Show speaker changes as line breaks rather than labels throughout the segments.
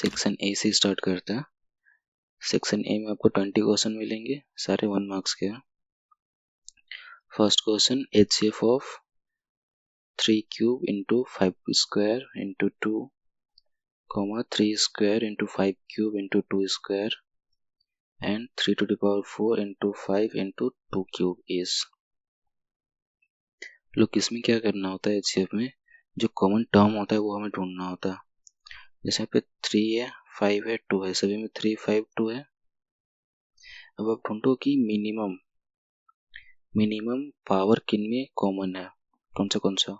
Section A से start करते हैं। सेक्शन ए में आपको 20 क्वेश्चन मिलेंगे, सारे 1 मार्क्स के हैं। First question, HCF of 3 cube into 5 square into 2, 3 square into 5 cube into 2 square and 3 to the power 4 into 5 into 2 cube is. लोग इसमें क्या करना होता है, HCF में जो कॉमन टर्म होता है वो हमें ढूंढना होता है। जैसे यहाँ पे 3 है, 5 है, 2 है, सभी में 3, 5, 2 है। अब आप ढूंढो कि मिनिमम पावर किन में कॉमन है, कौन सा।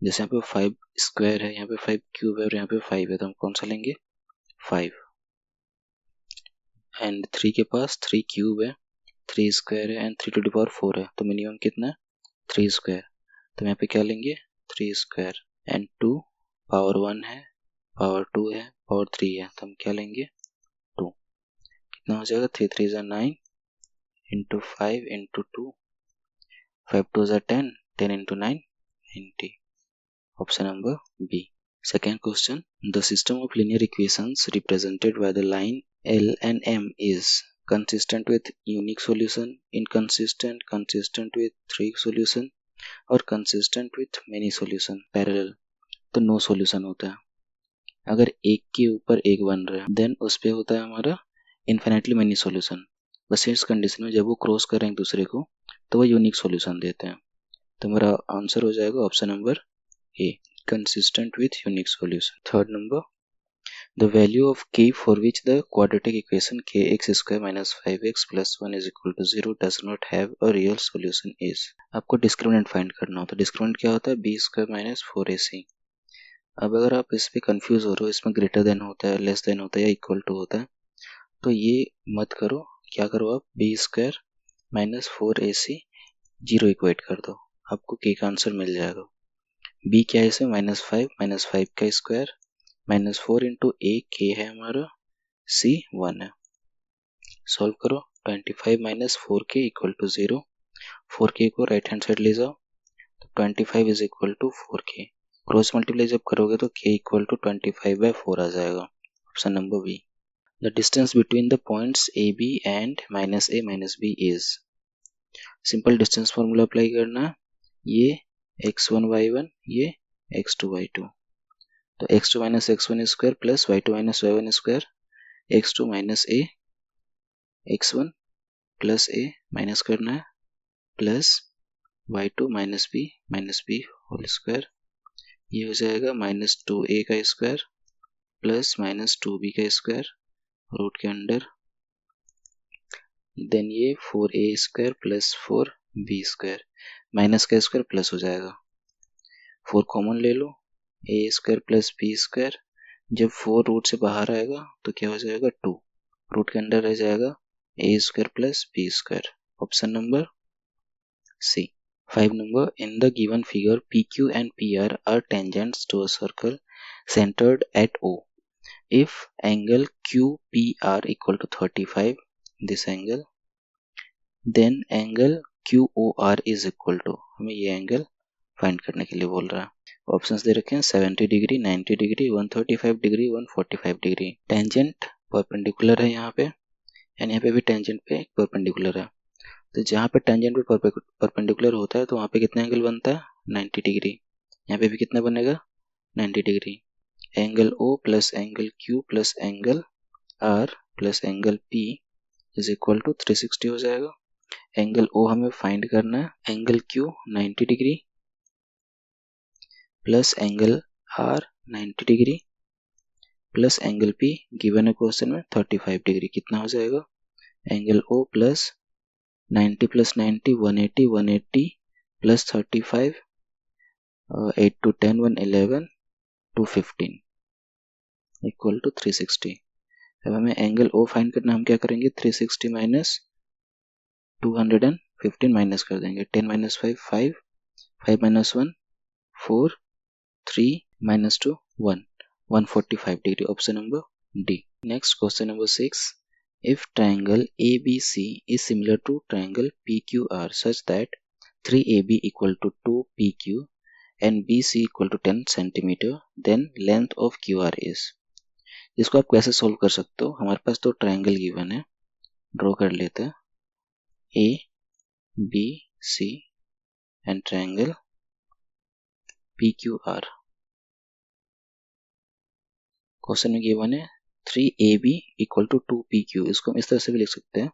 जैसे यहाँ पे 5 स्क्वायर है, यहाँ पे 5 क्यूब है और यहाँ पे 5 है, तो हम कौन सा लेंगे, 5। एंड 3 के पास 3 क्यूब है, 3 स्क्वायर है एंड 3 to the power 4 है, तो मिनिमम कितना है, 3 स्क्वायर। तो यहाँ पे क्या लेंगे, 3 स्क्वायर। एंड 2 पावर 1 है, पावर 2 है, पावर 3 है, तो हम क्या लेंगे, 2। कितना हो जाएगा, 3 3 is 9 into 5 into 2, 5 2 is 10, 10 into 9 90। Option number B. Second question, the system of linear equations represented by the line L and M is consistent with unique solution, inconsistent, consistent with 3 solution और consistent with many solution, parallel। तो no solution होता है। अगर एक के ऊपर एक बन रहा है देन उस पे होता है हमारा इन्फिनिटली मेनी सॉल्यूशन। बस इस कंडीशन में जब वो क्रॉस करें एक दूसरे को तो वो यूनिक सॉल्यूशन देते हैं। तो मेरा आंसर हो जाएगा option number A, consistent with unique solution। Third number, the value of k for which the quadratic equation kx square minus 5x plus 1 is equal to 0 does not have a real solution is। आपको discriminant find करना होता है। Discriminant क्या होता है, b square minus 4ac। अब अगर आप इस पे कंफ्यूज हो रहे हो, इसमें ग्रेटर देन होता है, लेस देन होता है या इक्वल टू होता है, तो ये मत करो। क्या करो आप, b square minus 4ac 0 equate कर दो, आपको k का आंसर मिल जाएगा। b क्या है इसमें, माइनस 5 का स्क्वायर माइनस 4 इंटू ए के है हमारा, c 1 है। सॉल्व करो, 25 minus 4k equal to 0। 4k को राइट हैंड साइड ले जाओ, तो 25 is equal to 4k। Cross multiply जब करोगे तो k इक्वल टू 25/4 आ जाएगा। Option number B. The distance between the points A B and minus A minus B is. Simple distance formula apply करना है। ये x1 y1, ये x2 y2, तो x2 minus x1 square plus y2 minus y1 square, x2 minus a x1 plus a minus करना है, plus y2 minus b whole square. ये हो जाएगा माइनस 2a का स्क्वायर प्लस माइनस 2b का square root के under, then ये 4a square plus 4b square, minus का स्क्वायर प्लस हो जाएगा, 4 कॉमन ले लो, a square plus b square. जब 4 रूट से बाहर आएगा तो क्या हो जाएगा, 2 रूट के अंदर रह जाएगा a square plus b square. Option number C. 5 नंबर, in the given figure PQ and PR are tangents to a circle centered at O. If angle QPR equal to 35, this angle, then angle QOR is equal to, हमें ये angle find करने के लिए बोल रहा है। Options दे रखे हैं 70 degree, 90 degree, 135 degree, 145 degree. Tangent perpendicular है यहाँ पे, एंड यहाँ पे भी टेंजेंट पे परपेंडिकुलर है। तो जहाँ पे टेंजेंट पे परपेंडिकुलर होता है तो वहाँ पे कितना एंगल बनता है, 90 डिग्री। यहाँ पे भी कितना बनेगा, 90 degree. Angle O plus angle Q plus angle R plus angle P is equal to 360 हो जाएगा। एंगल O हमें फाइंड करना है, angle Q 90 degree plus angle R 90 degree plus angle P given है क्वेश्चन में 35 डिग्री। कितना हो जाएगा, angle O plus 90 plus 90 180, 180 plus 35 8 to 10 111 215 equal to 360। अब हमें एंगल O फाइंड करना, हम क्या करेंगे, 360 माइनस 215 माइनस कर देंगे, 10 minus 5 5, 5 minus 1 4, 3 minus 2 1, 145 degree। Option number D. Next question number 6, if triangle ABC is similar to triangle PQR such that 3AB equal to 2PQ and BC equal to 10 cm, then length of QR is। इसको आप कैसे solve कर सकते हो, हमारे पास तो triangle given है, draw कर लेते हैं A B C and triangle P Q R. Question में गिवन है 3AB इक्वल टू 2PQ, इसको हम इस तरह से भी लिख सकते हैं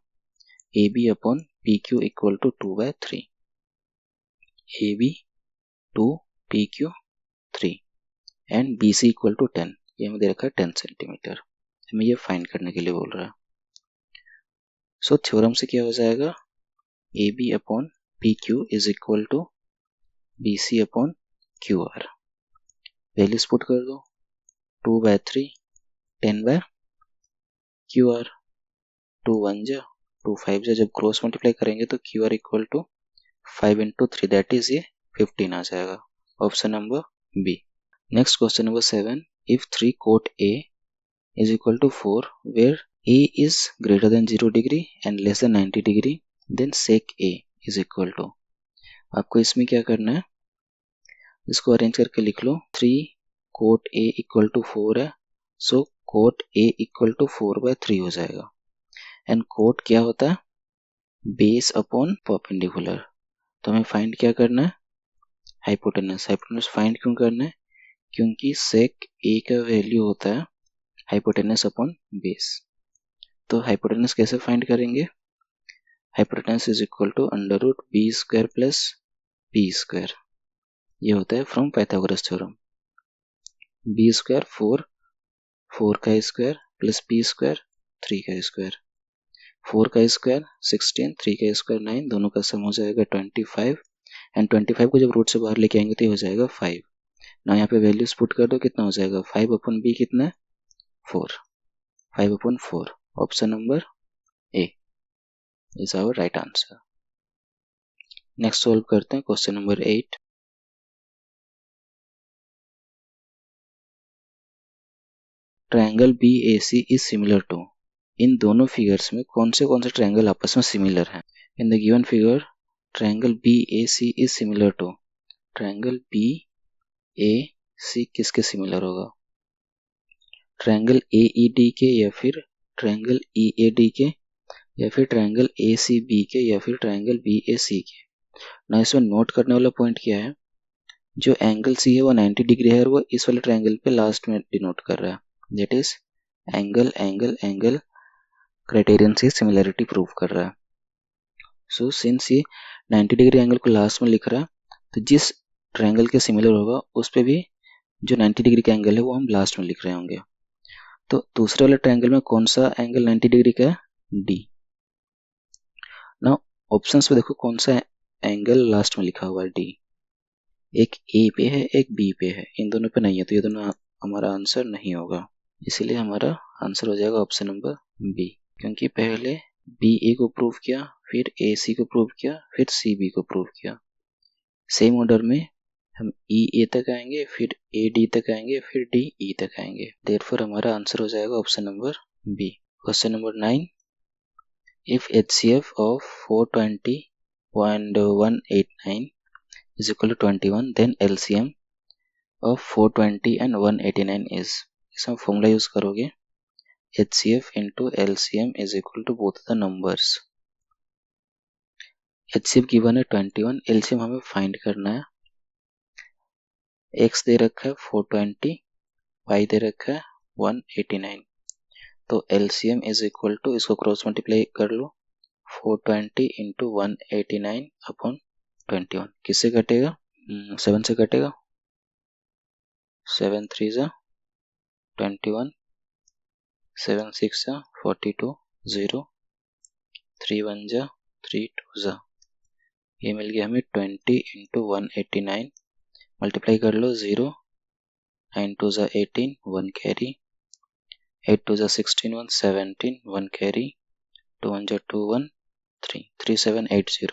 AB upon PQ equal to 2/3, AB 2PQ 3 and BC equal to 10, ये हमें दे रखा है 10 सेंटीमीटर, हमें ये फाइंड करने के लिए बोल रहा है। सो थ्योरम से क्या हो जाएगा, AB upon PQ is equal to BC upon QR, values put कर दो 2/3 10/QR, 2 1 जा 2 5 जा, जब क्रॉस मल्टीप्लाई करेंगे तो QR equal to 5 into 3 that is ये 15 आ जाएगा, option number B. Next question number 7, if 3 cot A is equal to 4 where A is greater than 0 degree and less than 90 degree then sec A is equal to, आपको इसमें क्या करना है, इसको arrange करके लिख लो, 3 cot A इक्वल टू 4 है, सो cot A equal to 4/3 हो जाएगा, एंड cot क्या होता है, बेस अपॉन परपेंडिकुलर, तो हमें फाइंड क्या करना है, हाइपोटेनस। हाइपोटेनस फाइंड क्यों करना है, क्योंकि सेक ए का वैल्यू होता है हाइपोटेनस अपॉन बेस। तो हाइपोटेनस कैसे फाइंड करेंगे, hypotenuse is equal to under root B square plus P square, ये होता है from Pythagoras theorem. B square 4 का स्क्वायर प्लस पी स्क्वायर 3 का स्क्वायर, 4 का स्क्वायर 16, 3 का स्क्वायर 9, दोनों का सम हो जाएगा 25, एंड 25 को जब रूट से बाहर लेके आएंगे तो ये हो जाएगा 5। ना यहाँ पे वैल्यूज पुट कर दो, कितना हो जाएगा 5 अपॉन बी कितना है 4, 5 upon 4, option number A is our right answer. Next solve करते हैं question number 8। Triangle BAC is similar to, इन दोनों फिगर्स में कौन से ट्रायंगल आपस में सिमिलर हैं, in the given figure triangle BAC is similar to, triangle BAC किसके सिमिलर होगा, ट्रायंगल AED के या फिर ट्रायंगल EAD के या फिर ट्रायंगल ACB के या फिर ट्रायंगल BAC के। ना इसमें नोट करने वाला पॉइंट क्या है, जो एंगल C है वो 90 डिग्री है और वो इस वाले ट्रायंगल पे लास्ट में डिनोट कर रहा है, that is angle angle angle criterion से सिमिलरिटी प्रूव कर रहा है। सो सिंस ये 90 डिग्री एंगल को लास्ट में लिख रहा है, तो जिस ट्रायंगल के सिमिलर होगा उस पे भी जो 90 डिग्री का एंगल है वो हम लास्ट में लिख रहे होंगे। तो दूसरे वाले ट्रायंगल में कौन सा एंगल 90 डिग्री का है, D। ना ऑप्शंस पे देखो कौन सा एंगल लास्ट में लिखा हुआ है D, एक A पे है एक B पे है, इन दोनों पे नहीं है, तो ये दोनों हमारा आंसर नहीं होगा, इसीलिए हमारा आंसर हो जाएगा ऑप्शन नंबर B, क्योंकि पहले BA को प्रूव किया, फिर AC को प्रूव किया, फिर CB को प्रूव किया, सेम ऑर्डर में हम EA तक आएंगे, फिर AD तक आएंगे, फिर DE तक आएंगे, देयरफॉर हमारा आंसर हो जाएगा option number B। Question number 9, if HCF of 420.189 is equal to 21, then LCM of 420 and 189 is, इसमें फॉर्मूला यूज करोगे HCF into LCM is equal to both the numbers। HCF given है 21, LCM हमें find करना है, X दे रखा है 420, Y दे रखा है 189, तो LCM is equal to, इसको क्रॉस मल्टीप्लाई कर लो, 420 into 189 अपॉन 21, किससे कटेगा 7 से कटेगा, 7 3 जा 21, 7 6 जा 42, 0 3 1 जा 3 2 जा, ये मिल गया हमें 20 इंटू 189, मल्टीप्लाई कर लो 0 9 2 जा 18 1 कैरी, 8 2 जा 16 1 17 1 कैरी, 2 1 जा 2 1 3 3780,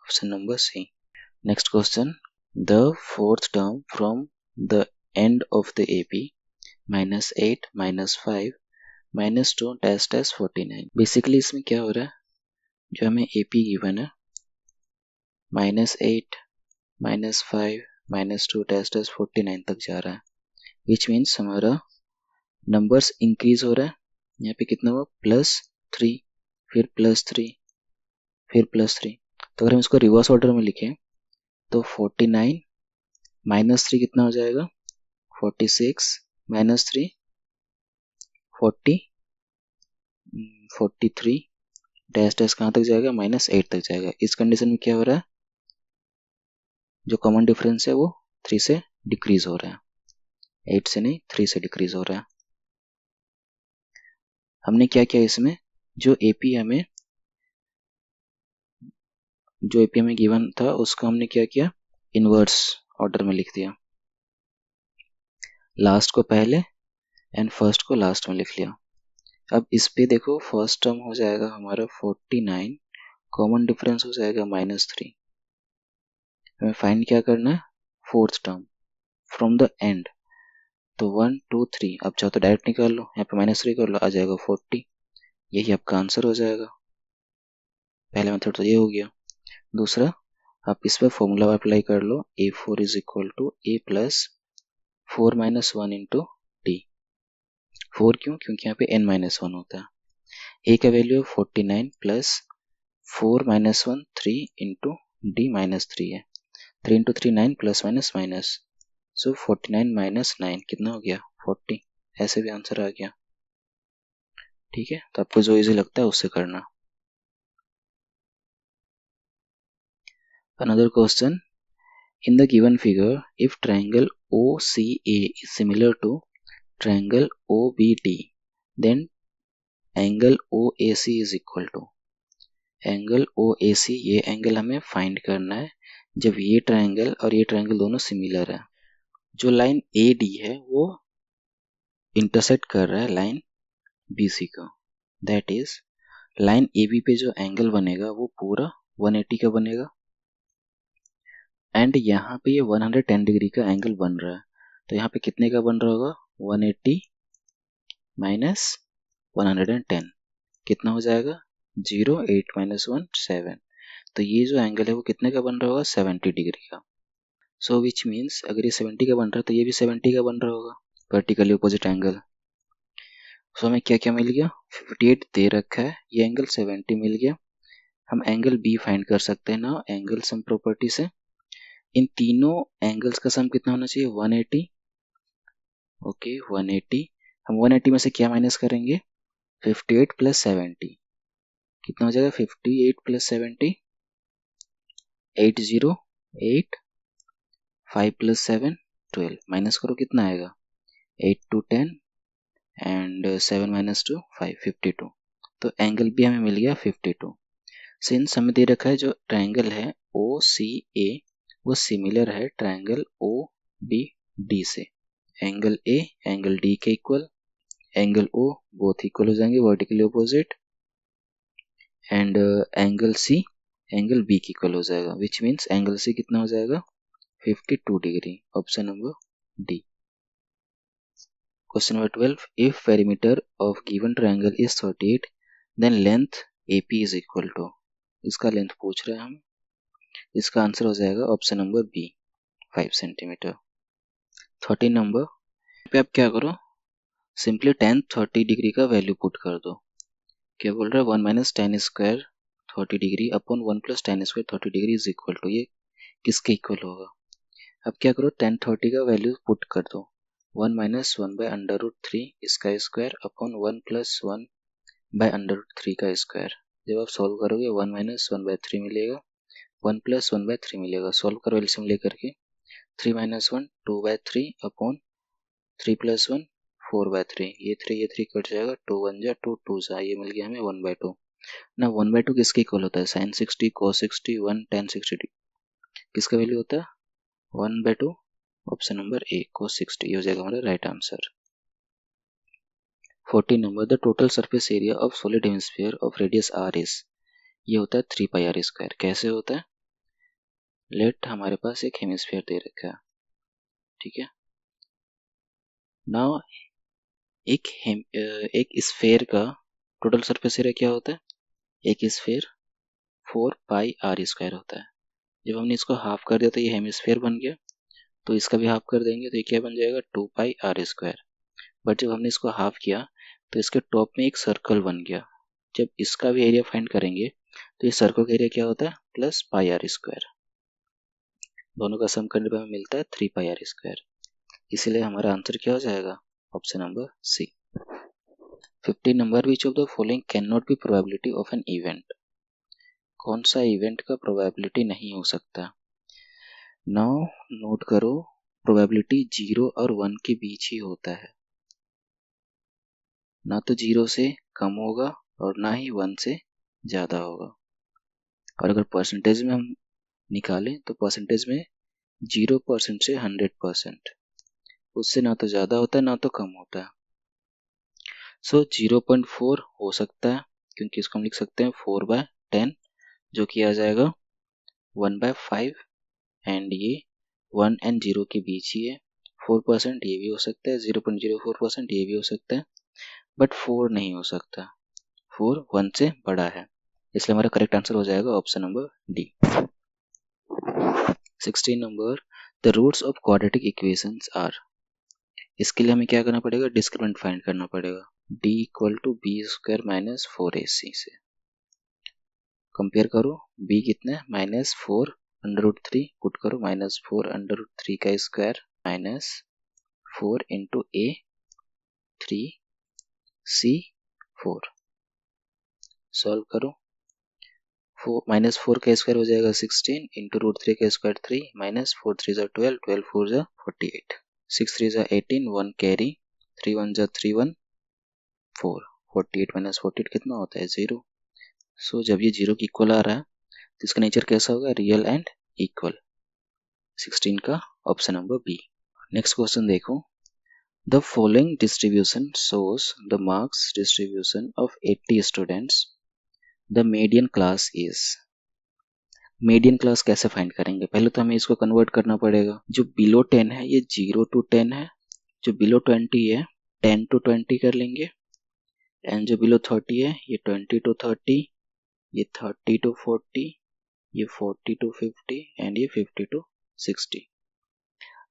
option number C। Next question, the fourth term from the end of the AP -8 -5 -2 dash dash 49, basically इसमें क्या हो रहा है, जो हमें AP गिवन है -8 -5 -2 डैश डैश 49 तक जा रहा है, विच मीन्स हमारा नंबर्स इंक्रीज हो रहा है, यहाँ पे कितना हुआ +3, फिर +3, फिर +3। तो अगर हम इसको रिवर्स ऑर्डर में लिखें तो 49 -3 कितना हो जाएगा, 46 -3 40 43 डैश डैश कहाँ तक जाएगा, -8 तक जाएगा। इस कंडीशन में क्या हो रहा है, जो कॉमन डिफरेंस है वो 3 से डिक्रीज हो रहा है, 8 से नहीं 3 से डिक्रीज हो रहा है। हमने क्या किया इसमें, जो एपी हमें गिवन था उसका हमने क्या किया, इनवर्स ऑर्डर में लिख दिया, लास्ट को पहले एंड फर्स्ट को लास्ट में लिख लिया। अब इस पे देखो फर्स्ट टर्म हो जाएगा हमारा 49, कॉमन डिफरेंस हो जाएगा -3। हमें फाइंड क्या करना है, fourth term from the end. तो 1 2 3, अब चाहो तो डायरेक्ट निकाल लो, यहाँ पे -3 कर लो, आ जाएगा 40। यही आपका आंसर हो जाएगा। पहला मेथड तो ये हो गया। दूसरा, आप इस पर फॉर्मूला अप्लाई कर लो, A4 is equal to A plus 4 minus 1 into D. 4 क्यों, क्योंकि यहाँ पे n-1 होता है। A का value 49 plus 4 minus 1 3 into D -3 है। 3 इंटू 3 9 प्लस माइनस माइनस, सो 49 माइनस 9 कितना हो गया, 40। ऐसे भी आंसर आ गया। ठीक है, तो आपको जो इजी लगता है उससे करना। Another question, in the given figure, if triangle OCA is similar to triangle OBD, then angle OAC is equal to, angle OAC, ये एंगल हमें फाइंड करना है जब ये ट्रायंगल और ये ट्रायंगल दोनों सिमिलर है। जो लाइन AD है वो इंटरसेक्ट कर रहा है लाइन BC को, दैट इज लाइन AB पे जो एंगल बनेगा वो पूरा 180 का बनेगा, एंड यहाँ पे ये 110 डिग्री का एंगल बन रहा है। तो यहाँ पे कितने का बन रहा होगा, 180 माइनस 110 कितना हो जाएगा, 0 8 माइनस 1 7। तो ये जो एंगल है वो कितने का बन रहा होगा, 70 डिग्री का। सो विच मीन्स अगर ये 70 का बन रहा है तो ये भी 70 का बन रहा होगा, वर्टिकली अपोजिट एंगल। सो हमें क्या क्या मिल गया, 58 दे रखा है, ये एंगल 70 मिल गया। हम एंगल बी फाइंड कर सकते हैं ना एंगल सम प्रॉपर्टी से। इन तीनों एंगल्स का सम कितना होना चाहिए, 180। ओके 180, हम 180 में से क्या माइनस करेंगे, 58 प्लस 70 कितना हो जाएगा, 58 प्लस 70 808, 5 प्लस 7 12, माइनस करो कितना आएगा, 8 2 10 एंड 7 माइनस 2 5 52। तो एंगल भी हमें मिल गया 52। सिंस हमें दे रखा है जो ट्रायंगल है OCA वो सिमिलर है ट्रायंगल OBD से, एंगल A एंगल D के equal, angle O both equal हो जाएंगे vertically opposite, and angle C angle B की इक्वल हो जाएगा, विच मीन्स एंगल C कितना हो जाएगा, 52 degree. Option number D. Question number 12, if perimeter of given triangle is 38 then length AP is equal to, इसका length पूछ रहे हैं हम, इसका आंसर हो जाएगा ऑप्शन नंबर बी 5 सेंटीमीटर। 13 नंबर पे आप क्या करो, सिंपली tan 30 डिग्री का वैल्यू पुट कर दो। क्या बोल रहा है, 1 minus tan square 30 degree upon 1 plus tan square 30 degree is equal to, ये किसके इक्वल होगा। अब क्या करो, tan 30 का वैल्यू पुट कर दो, 1 माइनस 1 बाई √3 इसका स्क्वायर अपॉन 1 प्लस 1 बाई √3 का स्क्वायर। जब आप सॉल्व करोगे 1 माइनस 1 बाई 3 मिलेगा, 1 प्लस 1 बाई 3 मिलेगा। सॉल्व करो एलसीएम लेकर के, 3 minus 1 2 by 3 upon 3 plus 1 4 by 3, ये 3 कट जाएगा, 2 1 जा 2 2 जा, ये मिल गया हमें 1 बाई 2। ना 1 बाई 2 किसके इक्वल होता है, साइन 60 cos 60 1 tan 60, किसका वैल्यू होता है 1 by 2, option number A cos 60, ये हो जाएगा हमारा right answer. 14 number, the total surface area of solid hemisphere of radius r is, ये होता है 3 पाई r स्क्वायर। कैसे होता है, लेट हमारे पास एक हेमिस्फीयर दे रखा है, ठीक है। नाउ एक स्फेयर का टोटल सरफेस एरिया क्या होता है, एक स्फेयर 4 पाई r स्क्वायर होता है। जब हमने इसको हाफ कर दिया तो ये हेमिस्फेयर बन गया, तो इसका भी हाफ कर देंगे तो ये क्या बन जाएगा 2 पाई r स्क्वायर। बट जब हमने इसको हाफ किया तो इसके टॉप में एक सर्कल बन गया। जब इसका भी एरिया फाइंड करेंगे तो ये सर्कल का एरिया क्या होता है, प्लस पाई आर स्क्वायर। दोनों का सम करने पर हमें मिलता है 3 पाई आर स्क्वायर। इसलिए हमारा आंसर क्या हो जाएगा, ऑप्शन नंबर सी। 15 नंबर, which of the following can not be probability of an event. कौन सा इवेंट का प्रोबेबिलिटी नहीं हो सकता। नाउ नोट करो, प्रोबेबिलिटी 0 और 1 के बीच ही होता है, ना तो 0 से कम होगा और ना ही 1 से ज़्यादा होगा। और अगर परसेंटेज में हम निकालें तो परसेंटेज में 0% से 100%, उससे ना तो ज़्यादा होता है ना तो कम होता है। सो 0.4 हो सकता है, क्योंकि इसको हम लिख सकते हैं 4/10, जो कि आ जाएगा 1/5, एंड ये 1 एंड 0 के बीच ही है। 4% ये भी हो सकता है, 0.04% ये भी हो सकता है, बट 4 नहीं हो सकता। 4 1 से बड़ा है, इसलिए हमारा करेक्ट आंसर हो जाएगा ऑप्शन नंबर डी। 16 नंबर, the roots of quadratic equations are. इसके लिए हमें क्या करना पड़ेगा, डिस्क्रिमिनेंट फाइंड करना पड़ेगा। d equal to B square minus 4ac से कंपेयर करो। b कितना है, -4√3, पुट करो -4√3 का स्क्वायर माइनस 4 इंटू ए 3c4। सॉल्व करो। -4 का स्क्वायर हो जाएगा 16, इंटू √3 का स्क्वायर 3, -4 3 ज़ा 12, 12 4 ज़ा 48, 6 3 ज़ा 18, 1 कैरी, 3 1 ज़ा 3 1 4, 48 माइनस 48 कितना होता है, 0। सो जब ये 0 की इक्वल आ रहा है तो इसका नेचर कैसा होगा, रियल एंड इक्वल। 16 का option number B. Next question देखो, the following distribution shows the marks distribution of 80 students, the median class is. Median class कैसे फाइंड करेंगे, पहले तो हमें इसको कन्वर्ट करना पड़ेगा। जो बिलो 10 है ये 0 to 10 है, जो बिलो 20 है 10 to 20 कर लेंगे, एंड जो बिलो 30 है ये 20 to 30, ये 30 to 40, ये 40 to 50, एंड ये 50 to 60।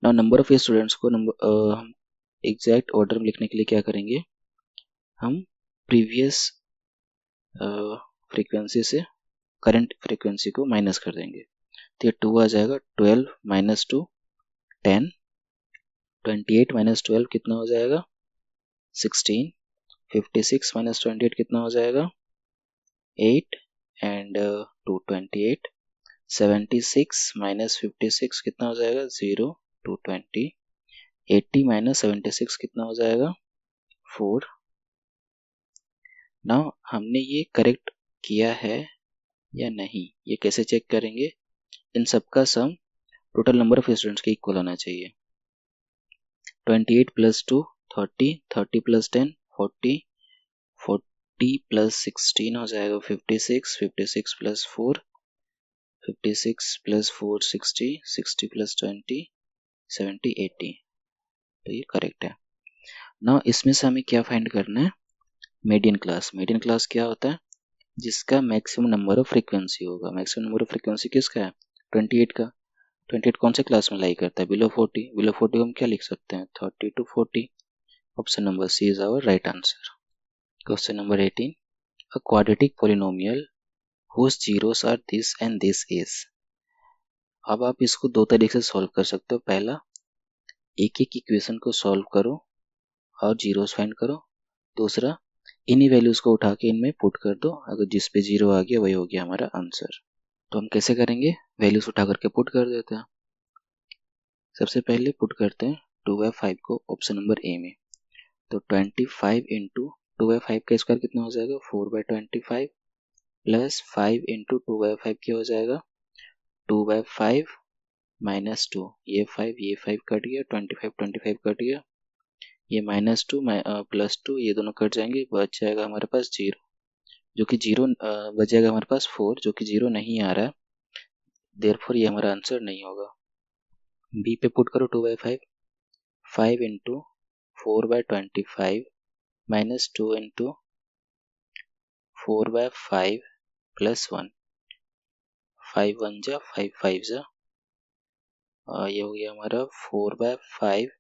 Now number of students को हम एग्जैक्ट ऑर्डर में लिखने के लिए क्या करेंगे, हम प्रीवियस फ्रीक्वेंसी से करंट फ्रीक्वेंसी को माइनस कर देंगे। तो ये 2 आ जाएगा, 12 माइनस 2 10, 28 माइनस 12 कितना हो जाएगा 16, 56 माइनस 28 कितना हो जाएगा 8, एंड 228, 76 माइनस 56 कितना हो जाएगा 0, 220, 80 माइनस 76 कितना हो जाएगा 4। नाउ हमने ये करेक्ट किया है या नहीं, ये कैसे चेक करेंगे, इन सबका sum total number of students के इक्वल होना चाहिए। 28 प्लस 2 30, 30 प्लस 10 40, 40 प्लस 16 हो जाएगा 56, 56 प्लस 4 56 प्लस 4 60, 60 प्लस 20 70 80। तो ये करेक्ट है। ना इसमें से हमें क्या फाइंड करना है, मीडियन क्लास। मीडियन क्लास क्या होता है, जिसका मैक्सिमम नंबर ऑफ फ्रीक्वेंसी होगा। मैक्सिमम नंबर ऑफ फ्रीक्वेंसी किसका है, 28 का। 28 कौन से क्लास में लाई करता है, बिलो 40। बिलो 40 को हम क्या लिख सकते हैं, 30 to 40। Option number C is our right answer. Question number 18, a quadratic polynomial whose zeros are this and this is। अब आप इसको दो तरीके से सॉल्व कर सकते हो। पहला, एक एक इक्वेशन को सॉल्व करो और जीरोस फाइंड करो। दूसरा, इन्हीं वैल्यूज को उठा के इनमें पुट कर दो, अगर जिस पे जीरो आ गया वही हो गया हमारा आंसर। तो हम कैसे करेंगे, वैल्यूज उठा करके पुट कर देते हैं। सबसे पहले पुट करते हैं 2/5 को ऑप्शन नंबर ए में। तो 25 इंटू 2/5 का स्क्वायर कितना हो जाएगा 4/25, प्लस 5 इंटू 2/5 क्या हो जाएगा 2/5 माइनस 2, ये 5 कट गया, 25 कट गया, ये -2 +2 ये दोनों कट जाएंगे, बच जाएगा हमारे पास 0, जो कि 0 बच जाएगा हमारे पास 4, जो कि 0 नहीं आ रहा है, देयरफॉर ये हमारा आंसर नहीं होगा। बी पे पुट करो 2/5, 5 इंटू 4/25 माइनस 2 इंटू 4/5 प्लस 1, 5 1 जा 5 5 जा, ये हो गया हमारा 4/5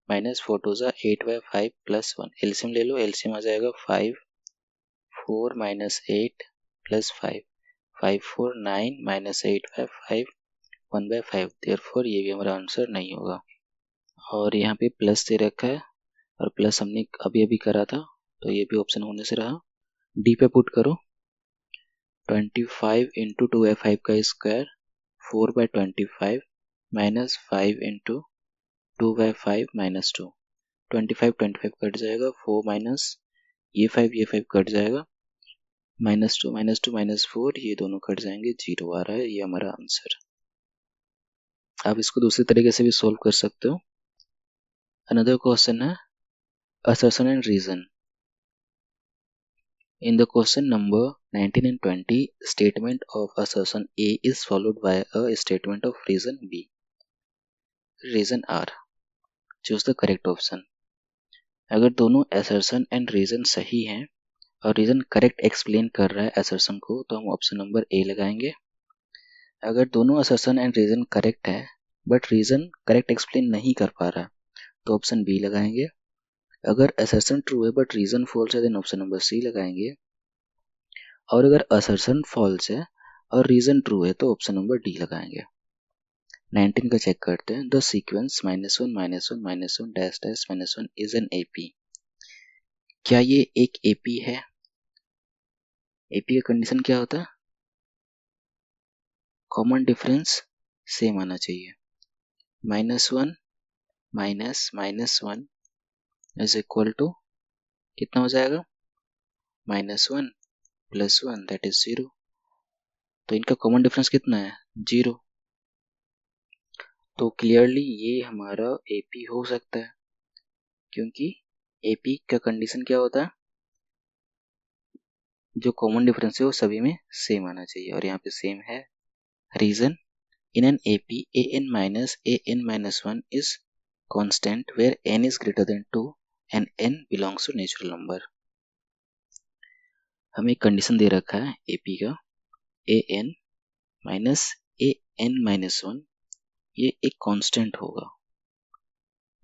माइनस 4 टू ज़ा 8/5 प्लस 1, एलसीएम ले लो, एलसीएम आ जाएगा 5, 4 माइनस 8 प्लस 5, 5 4 9 माइनस 8/5 1/5, देयरफॉर ये भी हमारा आंसर नहीं होगा। और यहाँ पे प्लस दे रखा है और प्लस हमने अभी अभी करा था, तो ये भी ऑप्शन होने से रहा। डी पे पुट करो, 25 इंटू 2/5 का square 4/25 minus 5 into 2/5 minus 2, 25 cut जाएगा, 4 माइनस ये 5 कट जाएगा, -2 -2 -4 ये दोनों कट जाएंगे, 0 आ रहा है, ये हमारा आंसर। आप इसको दूसरी तरीके से भी सोल्व कर सकते हो। अनदर क्वेश्चन है assertion and reason. In the question number 19 and 20, statement of assertion A is followed by a statement of reason B. Reason R. Choose the correct option. अगर दोनों assertion and reason सही हैं और reason correct explain कर रहा है assertion को, तो हम ऑप्शन नंबर ए लगाएंगे। अगर दोनों assertion and reason करेक्ट है बट रीजन करेक्ट एक्सप्लेन नहीं कर पा रहा, तो ऑप्शन बी लगाएंगे। अगर assertion ट्रू है बट रीजन फॉल्स है, देन ऑप्शन नंबर सी लगाएंगे। और अगर assertion फॉल्स है और रीजन ट्रू है, तो ऑप्शन नंबर डी लगाएंगे। 19 का चेक करते हैं। The sequence -1 -1 -1 dash dash -1 is an AP. क्या ये एक एपी है? एपी का कंडीशन क्या होता है? कॉमन डिफरेंस सेम आना चाहिए। -1 -1 इज इक्वल टू कितना हो जाएगा? -1 + 1 दैट इज 0। तो इनका कॉमन डिफरेंस कितना है? 0। तो क्लियरली ये हमारा एपी हो सकता है, क्योंकि एपी का कंडीशन क्या होता है? जो कॉमन डिफरेंस है वो सभी में सेम आना चाहिए, और यहाँ पे सेम है। Reason in an AP an-1 is constant where n is greater than 2 and n belongs to natural number. हमें एक कंडीशन दे रखा है एपी का an -an-1 ये एक कांस्टेंट होगा।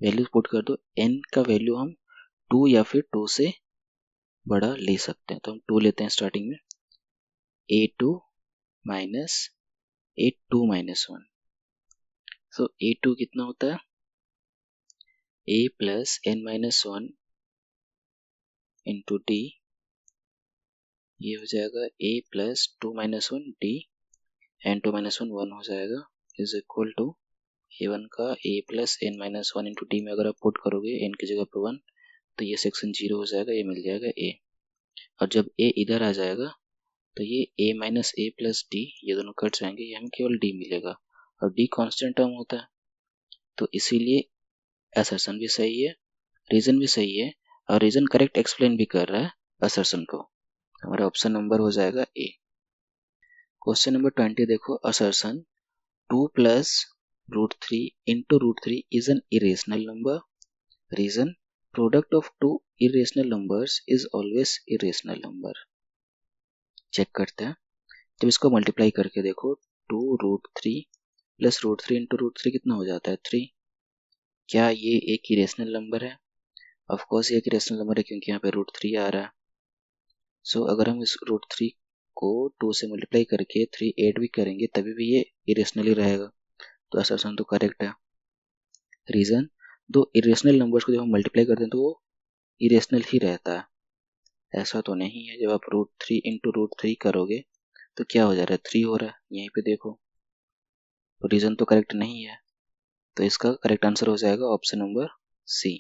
वैल्यू पुट कर दो, n का वैल्यू हम 2 या फिर 2 से बड़ा ले सकते हैं, तो हम 2 लेते हैं स्टार्टिंग में। a2 माइनस a2 -1, सो a2 कितना होता है? a plus n-1 into D, ये हो जाएगा a प्लस 2 -1 d, n2 -1 1 हो जाएगा, इज इक्वल टू a1 का a plus n-1 into D में अगर आप पुट करोगे n की जगह पे 1, तो ये सेक्शन 0 हो जाएगा, ये मिल जाएगा a। और जब a इधर आ जाएगा तो ये a minus a plus D ये दोनों कट जाएंगे, ये हमें केवल d मिलेगा, और d कांस्टेंट टर्म होता है, तो इसीलिए असर्शन भी सही है, रीजन भी सही है, और रीजन करेक्ट एक्सप्लेन भी कर रहा है असर्शन को। हमारा ऑप्शन नंबर हो जाएगा ए। क्वेश्चन नंबर 20 देखो, assertion 2 + √3 into √3 is an irrational number. Reason product of two irrational numbers is always irrational number. Check करते हैं, जब इसको मल्टीप्लाई करके देखो, 2√3 + √3 इंटू √3 कितना हो जाता है? 3। क्या ये एक इरेशनल नंबर है? ऑफ कोर्स ये एक इरेशनल नंबर है, क्योंकि यहाँ पे √3 आ रहा है। सो अगर हम इस √3 को 2 से मल्टीप्लाई करके 3 ऐड भी करेंगे तभी भी ये इरेशनल ही रहेगा, तो असर्शन तो करेक्ट है। रीजन, दो इरेशनल नंबर्स को जब हम मल्टीप्लाई करते हैं तो वो इरेशनल ही रहता है, ऐसा तो नहीं है। जब आप √3 इंटू √3 करोगे तो क्या हो जा रहा है? 3 हो रहा है, यहीं पे देखो, तो रीजन तो करेक्ट नहीं है, तो इसका करेक्ट आंसर हो जाएगा option number C.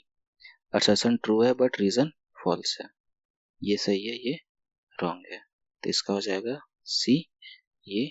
Assertion true है बट रीजन फॉल्स है, ये सही है, ये रॉन्ग है, तो इसका हो जाएगा सी, ये